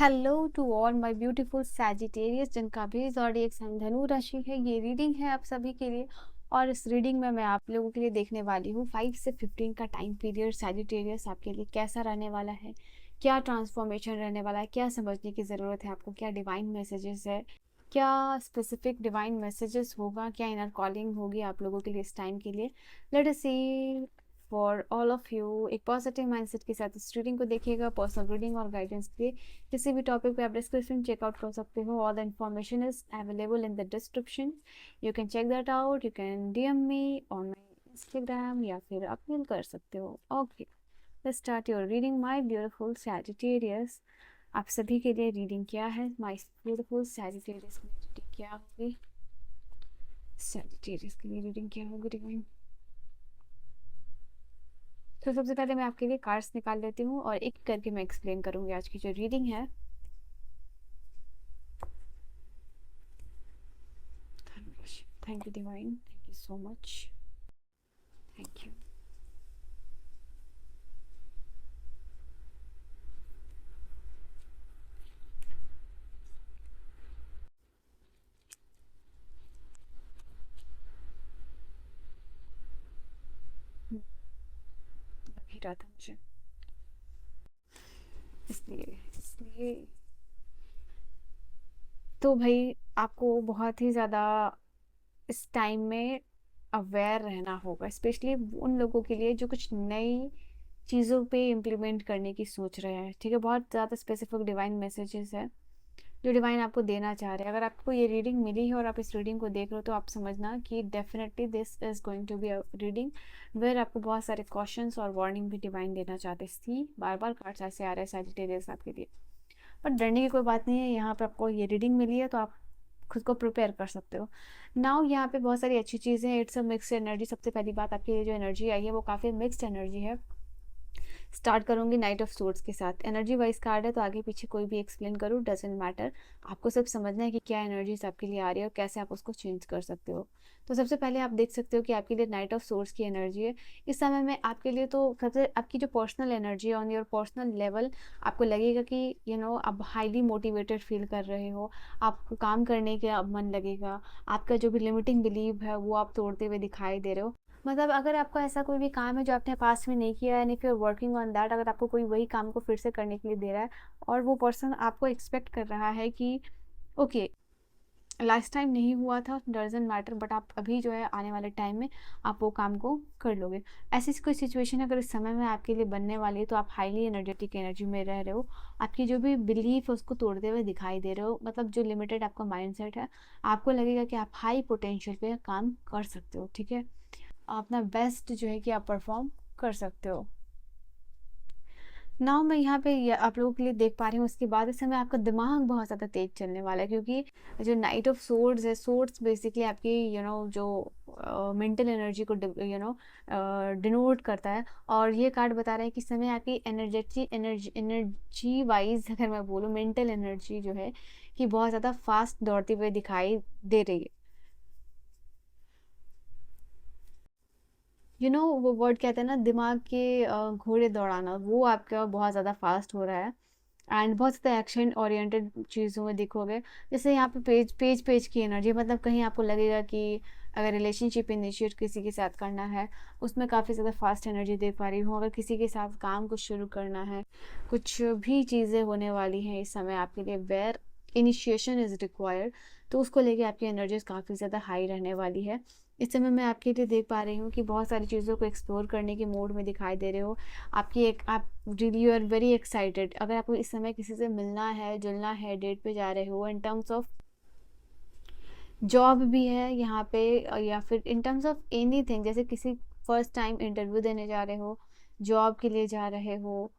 Hello to all my beautiful Sagittarius जिनका भी ज़ॉडिएक sign धनु राशि है। ये रीडिंग है आप सभी के लिए और इस रीडिंग में मैं आप लोगों के लिए देखने वाली हूँ 5 से 15 का टाइम पीरियड सैजिटेरियस आपके लिए कैसा रहने वाला है, क्या ट्रांसफॉर्मेशन रहने वाला है, क्या समझने की ज़रूरत है आपको, क्या डिवाइन मैसेजेस है, क्या स्पेसिफिक डिवाइन मैसेजेस होगा, क्या इनर कॉलिंग होगी आप लोगों के लिए इस टाइम के लिए। Let us see for all of you. एक पॉजिटिव माइंडसेट के साथ इस रीडिंग को देखिएगा। पर्सनल रीडिंग और गाइडेंस के लिए किसी भी टॉपिक पे आप डिस्क्रिप्शन चेकआउट कर सकते हो। All the information is available in the description. You can check that out. You can DM me on my Instagram या फिर आप मेल कर सकते हो। Okay, let's start your reading my beautiful Sagittarius. आप सभी के लिए रीडिंग क्या है माय ब्यूटीफुल सैजिटेरियस के लिए रीडिंग क्या होगी, सैजिटेरियस के लिए रीडिंग क्या होगी डिवाइन। तो सबसे पहले मैं आपके लिए कार्ड्स निकाल लेती हूँ और एक करके मैं एक्सप्लेन करूँगी आज की जो रीडिंग है। Thank you divine, thank you so much, thank you. लग ही रहा था मुझे, इसलिए इसलिए तो भाई आपको बहुत ही ज़्यादा इस टाइम में अवेयर रहना होगा, स्पेशली उन लोगों के लिए जो कुछ नई चीज़ों पे इम्प्लीमेंट करने की सोच रहे हैं। ठीक है, बहुत ज़्यादा स्पेसिफिक डिवाइन मैसेजेस है जो डिवाइन आपको देना चाह रहे हैं। अगर आपको ये रीडिंग मिली है और आप इस रीडिंग को देख रहे हो तो आप समझना कि definitely this is going to be a reading where आपको बहुत सारे क्वेश्चंस और वार्निंग भी डिवाइन देना चाहते सी। बार बार कार्ड्स ऐसे आ रहे हैं सैजिटेरियस आपके लिए, पर डरने की कोई बात नहीं है। यहाँ पे आपको ये रीडिंग मिली है तो आप खुद को प्रिपेयर कर सकते हो। नाउ यहाँ पे बहुत सारी अच्छी चीज़ें हैं। It's a mixed energy. सबसे पहली बात, आपके लिए जो एनर्जी आई है वो काफ़ी मिक्स्ड एनर्जी है। स्टार्ट करूंगी नाइट ऑफ सोर्ड्स के साथ। एनर्जी वाइज कार्ड है तो आगे पीछे कोई भी एक्सप्लेन करूँ डजेंट मैटर। आपको सिर्फ समझना है कि क्या एनर्जीज आपके लिए आ रही है और कैसे आप उसको चेंज कर सकते हो। तो सबसे पहले आप देख सकते हो कि आपके लिए नाइट ऑफ सोर्ड्स की एनर्जी है इस समय में आपके लिए। तो सबसे आपकी जो पर्सनल एनर्जी है ऑन योर पर्सनल लेवल, आपको लगेगा कि आप हाईली मोटिवेटेड फील कर रहे हो। आपको काम करने का मन लगेगा। आपका जो भी लिमिटिंग बिलीव है वो आप तोड़ते हुए दिखाई दे रहे हो। मतलब अगर आपका ऐसा कोई भी काम है जो आपने पास्ट में नहीं किया है and if you are working on that, अगर आपको कोई वही काम को फिर से करने के लिए दे रहा है और वो पर्सन आपको एक्सपेक्ट कर रहा है कि ओके लास्ट टाइम नहीं हुआ था डजेंट मैटर, बट आप अभी जो है आने वाले टाइम में आप वो काम को कर लोगे। ऐसी कोई सिचुएशन अगर इस समय में आपके लिए बनने वाली है तो आप हाईली एनर्जेटिक एनर्जी में रह रहे हो। आपकी जो भी बिलीफ है उसको तोड़ते हुए दिखाई दे रहे हो। मतलब जो लिमिटेड आपका माइंडसेट है, आपको लगेगा कि आप हाई पोटेंशियल पे काम कर सकते हो। ठीक है, अपना बेस्ट जो है कि आप परफॉर्म कर सकते हो। नाउ मैं यहाँ पे आप लोगों के लिए देख पा रही हूँ। उसके बाद इस समय आपका दिमाग बहुत ज़्यादा तेज चलने वाला है क्योंकि जो नाइट ऑफ सोर्ड्स है, सोर्ड्स बेसिकली आपकी जो मेंटल एनर्जी को डिनोट करता है। और ये कार्ड बता रहा है कि इस समय आपकी एनर्जी वाइज अगर मैं बोलूँ, मेंटल एनर्जी जो है कि बहुत ज़्यादा फास्ट दौड़ती हुई दिखाई दे रही है। वो वर्ड कहते हैं ना, दिमाग के घोड़े दौड़ाना, वो आपका बहुत ज़्यादा फास्ट हो रहा है। एंड बहुत ज़्यादा एक्शन ओरिएंटेड चीज़ों में दिखोगे। जैसे यहाँ पे पेज पेज पेज की एनर्जी, मतलब कहीं आपको लगेगा कि अगर रिलेशनशिप इनिशिएट किसी के साथ करना है उसमें काफ़ी ज़्यादा फास्ट एनर्जी देख पा रही हूँ। अगर किसी के साथ काम कुछ शुरू करना है, कुछ भी चीज़ें होने वाली हैं इस समय आपके लिए वेयर इनिशिएशन इज़ रिक्वायर्ड, तो उसको लेके आपकी एनर्जीज काफ़ी ज़्यादा हाई रहने वाली है। इस समय मैं आपके लिए देख पा रही हूँ कि बहुत सारी चीज़ों को एक्सप्लोर करने के मोड में दिखाई दे रहे हो। आपकी एक आप really you are very excited. अगर आपको इस समय किसी से मिलना है, जुलना है, डेट पे जा रहे हो, इन टर्म्स ऑफ जॉब भी है यहाँ पे, या फिर इन टर्म्स ऑफ एनीथिंग, जैसे किसी फर्स्ट टाइम इंटरव्यू देने जा रहे हो, जॉब के लिए जा रहे हो,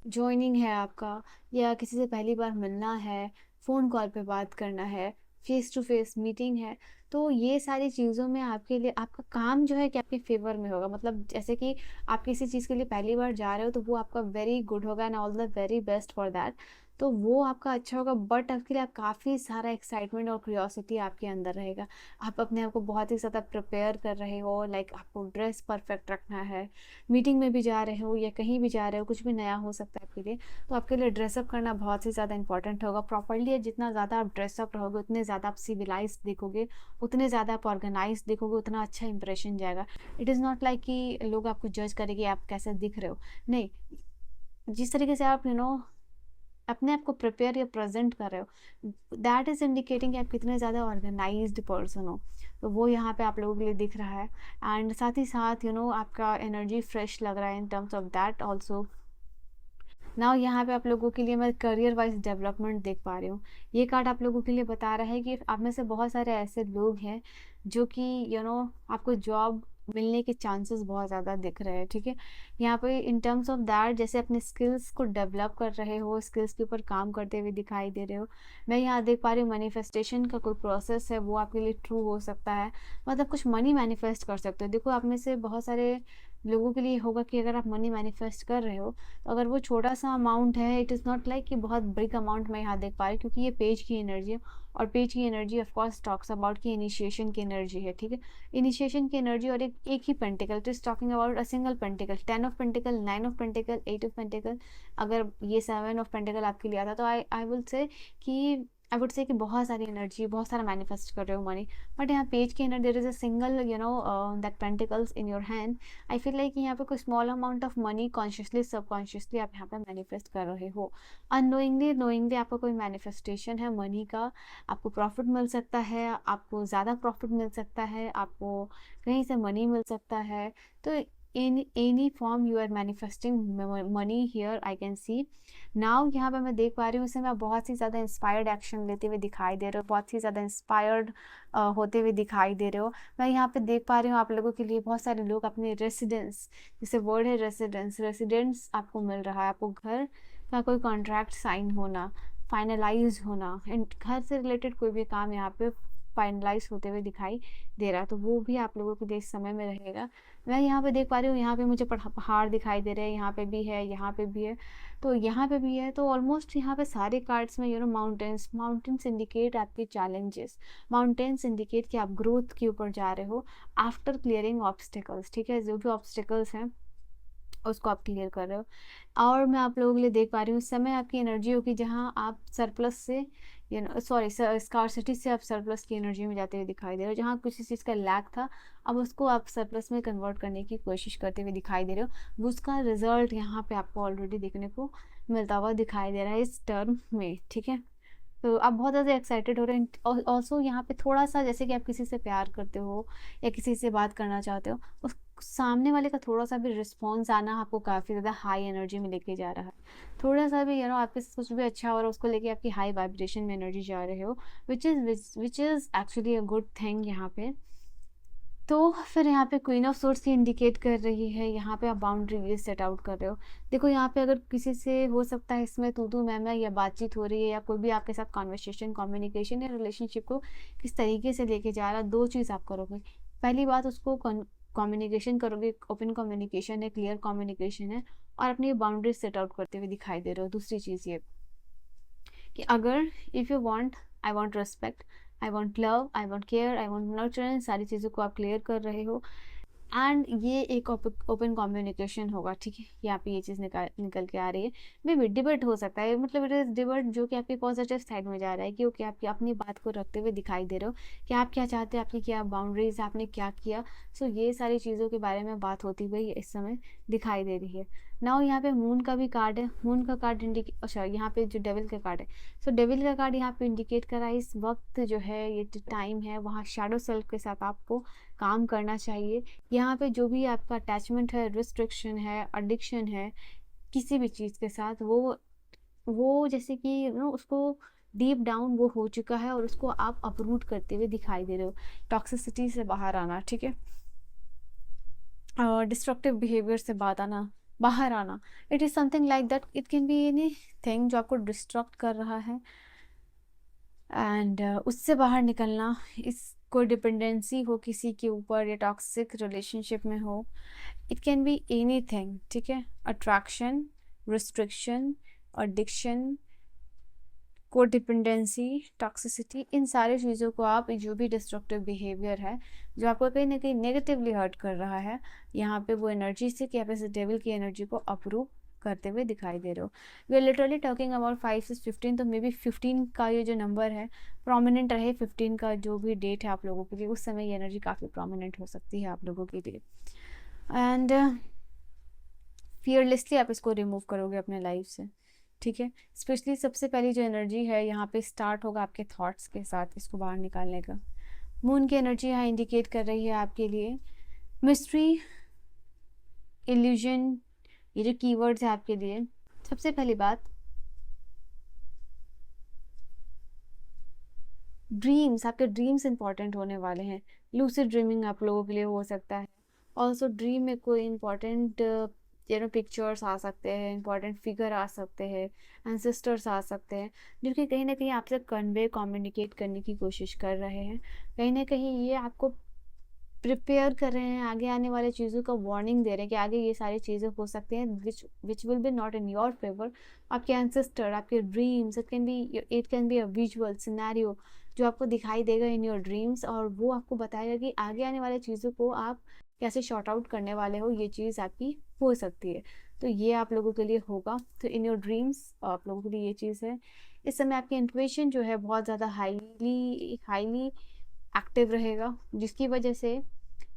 जॉइनिंग है आपका, या किसी से पहली बार मिलना है, फ़ोन कॉल पे बात करना है, फेस टू फेस मीटिंग है। तो ये सारी चीज़ों में आपके लिए आपका काम जो है कि आपके फेवर में होगा। मतलब जैसे कि आप किसी चीज़ के लिए पहली बार जा रहे हो तो वो आपका वेरी गुड होगा and all the very best for that. तो वो आपका अच्छा होगा, बट आपके लिए आप काफ़ी सारा एक्साइटमेंट और क्यूरियोसिटी आपके अंदर रहेगा। आप अपने आप को बहुत ही ज़्यादा प्रिपेयर कर रहे हो, लाइक आपको ड्रेस परफेक्ट रखना है, मीटिंग में भी जा रहे हो या कहीं भी जा रहे हो, कुछ भी नया हो सकता है आपके लिए, तो आपके लिए ड्रेसअप करना बहुत ही ज़्यादा इंपॉर्टेंट होगा प्रॉपरली। जितना ज़्यादा आप ड्रेसअप रहोगे उतने ज़्यादा आप सिविलाइज दिखोगे, उतने ज़्यादा आप ऑर्गेनाइज दिखोगे, उतना अच्छा इंप्रेशन जाएगा। इट इज़ नॉट लाइक कि लोग आपको जज करेंगे आप कैसे दिख रहे हो, नहीं, जिस तरीके से आप अपने आप को प्रिपेयर या प्रेजेंट कर रहे हो, दैट इज़ इंडिकेटिंग कि आप कितने ज़्यादा ऑर्गेनाइज्ड पर्सन हो। तो वो यहाँ पे आप लोगों के लिए दिख रहा है। एंड साथ ही साथ आपका एनर्जी फ्रेश लग रहा है in terms of that also. Now यहाँ पे आप लोगों के लिए मैं करियर वाइज डेवलपमेंट देख पा रही हूँ। ये कार्ड आप लोगों के लिए बता रहा है कि आप में से बहुत सारे ऐसे लोग हैं जो कि आपको जॉब मिलने के चांसेस बहुत ज़्यादा दिख रहे हैं, ठीक है। यहाँ पे इन टर्म्स ऑफ दैट जैसे अपने स्किल्स को डेवलप कर रहे हो, स्किल्स के ऊपर काम करते हुए दिखाई दे रहे हो। मैं यहाँ देख पा रही हूँ मैनिफेस्टेशन का कोई प्रोसेस है वो आपके लिए ट्रू हो सकता है, मतलब कुछ मनी मैनिफेस्ट कर सकते हो। देखो आप में से बहुत सारे लोगों के लिए होगा कि अगर आप मनी मैनिफेस्ट कर रहे हो, तो अगर वो छोटा सा अमाउंट है, इट इज़ नॉट लाइक कि बहुत बिग अमाउंट मैं यहाँ देख पा रही हूँ, क्योंकि ये पेज की एनर्जी है, और पेज की energy of course talks about की इनिशिएशन की एनर्जी है, ठीक है। इनिशिएशन की एनर्जी और एक ही pentacle, it is talking about a single pentacle, 10 of pentacle, 9 of pentacle, 8 of pentacle. अगर ये 7 ऑफ पेंटिकल आपके लिए आता तो आई विल से कि कि बहुत सारी एनर्जी, बहुत सारा मैनिफेस्ट कर रहे हो मनी। बट यहाँ पेज की energy, there is a single that pentacles in your hand. I feel like यहाँ पे कोई small amount of money consciously subconsciously आप यहाँ पे मैनिफेस्ट कर रहे हो। अननोइंगली नोइंगली आपका कोई मैनिफेस्टेशन है मनी का। आपको प्रॉफिट मिल सकता है, आपको ज़्यादा प्रॉफिट मिल सकता है, आपको कहीं से मनी मिल सकता है। तो in any form you are manifesting money here, I can see. Now यहाँ पे मैं देख पा रही हूँ इसे मैं बहुत ही ज़्यादा इंस्पायर्ड एक्शन लेते हुए दिखाई दे रहे हो, बहुत ही ज़्यादा इंस्पायर्ड होते हुए दिखाई दे रहे हो। मैं यहाँ पे देख पा रही हूँ आप लोगों के लिए बहुत सारे लोग अपने रेसिडेंस, जैसे वर्ड है रेसिडेंस, रेसिडेंस आपको मिल रहा है। आपको घर का कोई कॉन्ट्रैक्ट साइन होना, फाइनलाइज होना, एंड घर से रिलेटेड कोई भी काम यहाँ पे फाइनलाइज होते हुए दिखाई दे रहा है, तो वो भी आप लोगों के लिए इस समय में रहेगा। मैं यहाँ पे देख पा रही हूँ, यहाँ पे मुझे पहाड़ दिखाई दे रहे हैं, यहाँ पे भी है, यहाँ पे भी है, तो यहाँ पे भी है। तो ऑलमोस्ट यहाँ पे सारे कार्ड्स में माउंटेन्स, माउंटेन्स इंडिकेट आपके चैलेंजेस, माउंटेन्स इंडिकेट कि आप ग्रोथ के ऊपर जा रहे हो आफ्टर क्लियरिंग ऑब्स्टिकल्स, ठीक है। जो भी ऑब्स्टिकल्स हैं उसको आप क्लियर कर रहे हो। और मैं आप लोगों के लिए देख पा रही हूँ इस समय आपकी एनर्जी होगी जहाँ आप सरप्लस से सॉरी स्कार्सिटी से आप सरप्लस की एनर्जी में जाते हुए दिखाई दे रहे हो। जहाँ किसी चीज़ का लैक था, अब उसको आप सरप्लस में कन्वर्ट करने की कोशिश करते हुए दिखाई दे रहे हो। वो उसका रिजल्ट यहाँ पे आपको ऑलरेडी देखने को मिलता हुआ दिखाई दे रहा है इस टर्म में, ठीक है। तो आप बहुत ज़्यादा एक्साइटेड हो रहे हैं। और ऑल्सो यहाँ पे थोड़ा सा जैसे कि आप किसी से प्यार करते हो या किसी से बात करना चाहते हो, उस सामने वाले का थोड़ा सा भी रिस्पॉन्स आना आपको काफ़ी ज़्यादा हाई एनर्जी में लेके जा रहा है। थोड़ा सा भी आपके साथ कुछ भी अच्छा हो रहा है उसको लेके आपकी हाई वाइब्रेशन में एनर्जी जा रहे हो, which is actually a good thing यहाँ पे। तो फिर यहाँ पे क्वीन ऑफ सोर्ड्स की इंडिकेट कर रही है, यहाँ पे आप बाउंड्री सेट आउट कर रहे हो। देखो यहाँ पे अगर किसी से हो सकता है इसमें तू मैं या बातचीत हो रही है, या कोई भी आपके साथ कॉन्वर्सेशन, कम्युनिकेशन या रिलेशनशिप को किस तरीके से लेके जा रहा है, दो चीज़ आप करोगे। पहली बात, उसको कम्युनिकेशन करोगे, ओपन कम्युनिकेशन है, क्लियर कम्युनिकेशन है, और अपनी बाउंड्रीज सेट आउट करते हुए दिखाई दे रहे हो। दूसरी चीज़ ये कि अगर if you want, I want respect, I want love, I want care, I want nurturance, सारी चीज़ों को आप क्लियर कर रहे हो। एंड ये एक ओपन कम्युनिकेशन होगा, ठीक है। यहाँ पे ये चीज़ निकल के आ रही है। मे बी डिबेट हो सकता है, मतलब इट इज़ डिबेट जो कि आपकी पॉजिटिव साइड में जा रहा है, क्योंकि आपकी अपनी बात को रखते हुए दिखाई दे रहे हो कि आप क्या चाहते हैं, आपकी क्या बाउंड्रीज, आपने क्या किया। सो ये सारी चीज़ों के बारे में बात होती हुई इस समय दिखाई दे रही है। नाउ यहाँ पे मून का भी कार्ड है। मून का कार्ड अच्छा, यहाँ पे जो डेविल का कार्ड है, सो डेविल का कार्ड यहाँ पे इंडिकेट कर रहा है इस वक्त जो है, ये टाइम है, वहाँ शैडो सेल्फ के साथ आपको काम करना चाहिए। यहाँ पे जो भी आपका अटैचमेंट है, रिस्ट्रिक्शन है, एडिक्शन है किसी भी चीज़ के साथ, वो जैसे कि उसको डीप डाउन वो हो चुका है, और उसको आप अपरूट करते हुए दिखाई दे रहे हो। टॉक्सिसिटी से बाहर आना, ठीक है, और डिस्ट्रक्टिव बिहेवियर से बाहर आना। It is something like that, it can be any thing जो आपको डिस्ट्रक्ट कर रहा है, एंड उससे बाहर निकलना। इस कोई डिपेंडेंसी हो किसी के ऊपर, या टॉक्सिक रिलेशनशिप में हो, it can be anything, ठीक है। Attraction, restriction, addiction, codependency, toxicity, इन सारी चीज़ों को आप, जो भी डिस्ट्रक्टिव बिहेवियर है जो आपको कहीं ना कहीं नेगेटिवली हर्ट कर रहा है, यहाँ पे वो एनर्जी से कैपेसिटेबल की एनर्जी को अप्रूव करते हुए दिखाई दे रहे हो। We are literally talking about 5 से 15, तो मे बी 15 का ये जो नंबर है प्रोमिनेंट रहे। 15 का जो भी डेट है आप लोगों के लिए, उस समय ये एनर्जी काफ़ी प्रोमिनेंट हो सकती है आप लोगों के लिए। एंड फियरलेसली आप इसको रिमूव करोगे अपने लाइफ से, ठीक है। स्पेशली सबसे पहली जो एनर्जी है यहाँ पे स्टार्ट होगा आपके थॉट्स के साथ इसको बाहर निकालने का। मून की एनर्जी यहाँ इंडिकेट कर रही है आपके लिए मिस्ट्री, इल्यूजन, ये जो कीवर्ड्स है आपके लिए। सबसे पहली बात, ड्रीम्स, आपके ड्रीम्स इंपॉर्टेंट होने वाले हैं। लूसिड ड्रीमिंग आप लोगों के लिए हो सकता है। ऑल्सो ड्रीम में कोई इंपॉर्टेंट पिक्चर्स आ सकते हैं, इंपॉर्टेंट फिगर आ सकते हैं, एंसेस्टर्स आ सकते हैं, जो कि कहीं ना कहीं आपसे कन्वे कम्युनिकेट करने की कोशिश कर रहे हैं। कहीं ना कहीं ये आपको प्रिपेयर कर रहे हैं, आगे आने वाले चीज़ों का वार्निंग दे रहे हैं कि आगे ये सारी चीज़ें हो सकती हैं which will be not in your favour. आपके एंसेस्टर, आपके dreams, it can be a visual scenario जो आपको दिखाई देगा इन योर ड्रीम्स, और वो आपको बताएगा कि आगे आने वाले चीज़ों को आप कैसे शॉर्ट आउट करने वाले हो, ये चीज़ आपकी हो सकती है। तो ये आप लोगों के लिए होगा। तो इन योर ड्रीम्स आप लोगों के लिए ये चीज़ है। इस समय आपकी इंट्यूशन जो है बहुत ज़्यादा हाईली एक्टिव रहेगा, जिसकी वजह से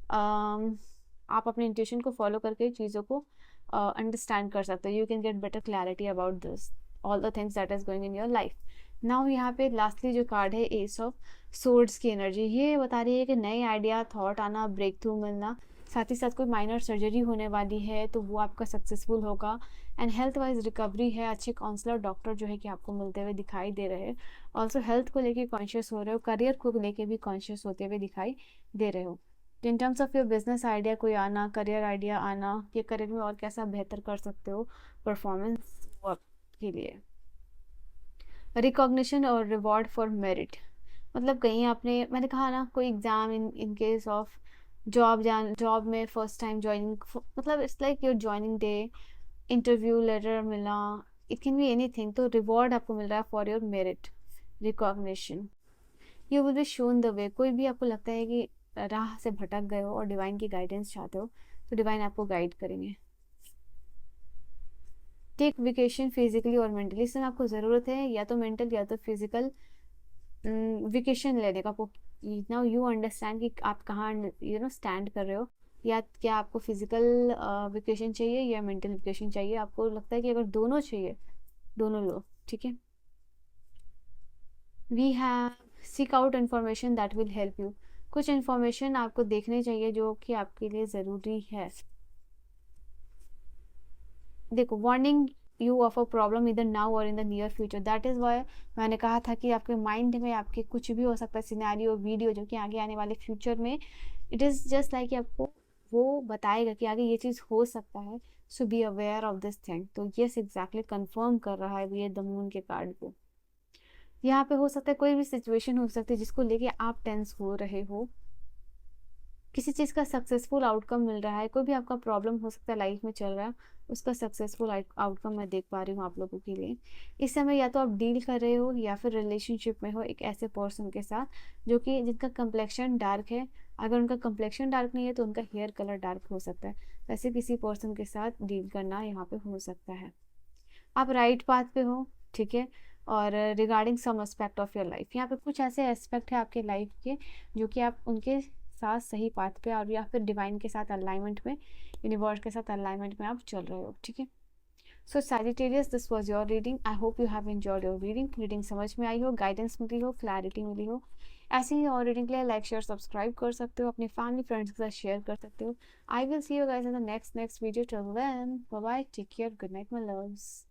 आप अपने इंट्यूशन को फॉलो करके चीज़ों को अंडरस्टैंड कर सकते हो। You can get better clarity about this all the things that is going in your life. Now यहाँ पे लास्टली जो कार्ड है एस ऑफ सोर्ड्स की एनर्जी, ये बता रही है कि नए आइडिया, थॉट आना, ब्रेक थ्रू मिलना, साथ ही साथ कोई माइनर सर्जरी होने वाली है तो वो आपका सक्सेसफुल होगा। एंड हेल्थ वाइज रिकवरी है, अच्छे काउंसलर, डॉक्टर जो है कि आपको मिलते हुए दिखाई दे रहे हैं। ऑल्सो हेल्थ को लेके कॉन्शियस हो रहे हो, करियर को लेके भी कॉन्शियस होते हुए दिखाई दे रहे हो। In terms of your business idea कोई आना, करियर आइडिया आना, ये करियर में और कैसा बेहतर कर सकते हो परफॉर्मेंस वर्क के लिए। रिकॉग्निशन और रिवॉर्ड फॉर मेरिट, मतलब कहीं आपने, मैंने कहा ना, कोई exam in case of job में फर्स्ट टाइम ज्वाइनिंग, मतलब it's like your joining day, interview letter मिला, इट कैन बी एनीथिंग। तो रिवॉर्ड आपको मिल रहा है for your merit, recognition. You will be shown the way, कोई भी आपको लगता है कि राह से भटक गए हो और डिवाइन की गाइडेंस चाहते हो तो डिवाइन आपको गाइड करेंगे। टेक वेकेशन फिजिकली और मेंटली, इसमें आपको ज़रूरत है या तो मेंटल या तो फिजिकल वेकेशन लेने का। नाउ यू अंडरस्टैंड कि आप कहाँ स्टैंड कर रहे हो, या क्या आपको फिजिकल वेकेशन चाहिए या मेंटल वेकेशन चाहिए। आपको लगता है कि अगर दोनों चाहिए, दोनों लो, ठीक है। We have seek out information that will help you, कुछ इन्फॉर्मेशन आपको देखनी चाहिए जो कि आपके लिए ज़रूरी है। देखो, warning you of a problem इधर नाउ और in the near future, that is why मैंने कहा था कि आपके माइंड में आपके कुछ भी हो सकता है, सिनेरियो, वीडियो, जो कि आगे आने वाले फ्यूचर में इट इज़ जस्ट लाइक आपको वो बताएगा कि आगे ये चीज़ हो सकता है। So be aware of this thing. तो यस, एग्जैक्टली कन्फर्म कर रहा है ये द मून के कार्ड को। यहाँ पे हो सकता है कोई भी सिचुएशन हो सकती है जिसको लेके आप टेंस हो रहे हो, किसी चीज़ का सक्सेसफुल आउटकम मिल रहा है, कोई भी आपका प्रॉब्लम हो सकता है लाइफ में चल रहा है, उसका सक्सेसफुल आउटकम मैं देख पा रही हूँ आप लोगों के लिए। इस समय या तो आप डील कर रहे हो या फिर रिलेशनशिप में हो एक ऐसे पर्सन के साथ जो कि जिनका कम्प्लेक्शन डार्क है। अगर उनका कम्प्लेक्शन डार्क नहीं है तो उनका हेयर कलर डार्क हो सकता है। वैसे किसी पर्सन के साथ डील करना यहाँ पे हो सकता है। आप राइट पाथ पे हो, ठीक है। और regarding some aspect of your life, यहाँ पे कुछ ऐसे एस्पेक्ट है आपके लाइफ के जो कि आप उनके साथ सही पाथ पे, और या फिर डिवाइन के साथ अलाइनमेंट में, यूनिवर्स के साथ अलाइनमेंट में आप चल रहे हो, ठीक है। So Sagittarius, this was your reading. I hope you have enjoyed your reading समझ में आई हो, गाइडेंस मिली हो, क्लैरिटी मिली हो। ऐसे ही और रीडिंग के लिए लाइक शेयर सब्सक्राइब कर सकते हो, अपने फैमिली फ्रेंड्स के साथ शेयर कर सकते हो। I will see you guys in the next video. Till then, bye bye, take care, good night my loves.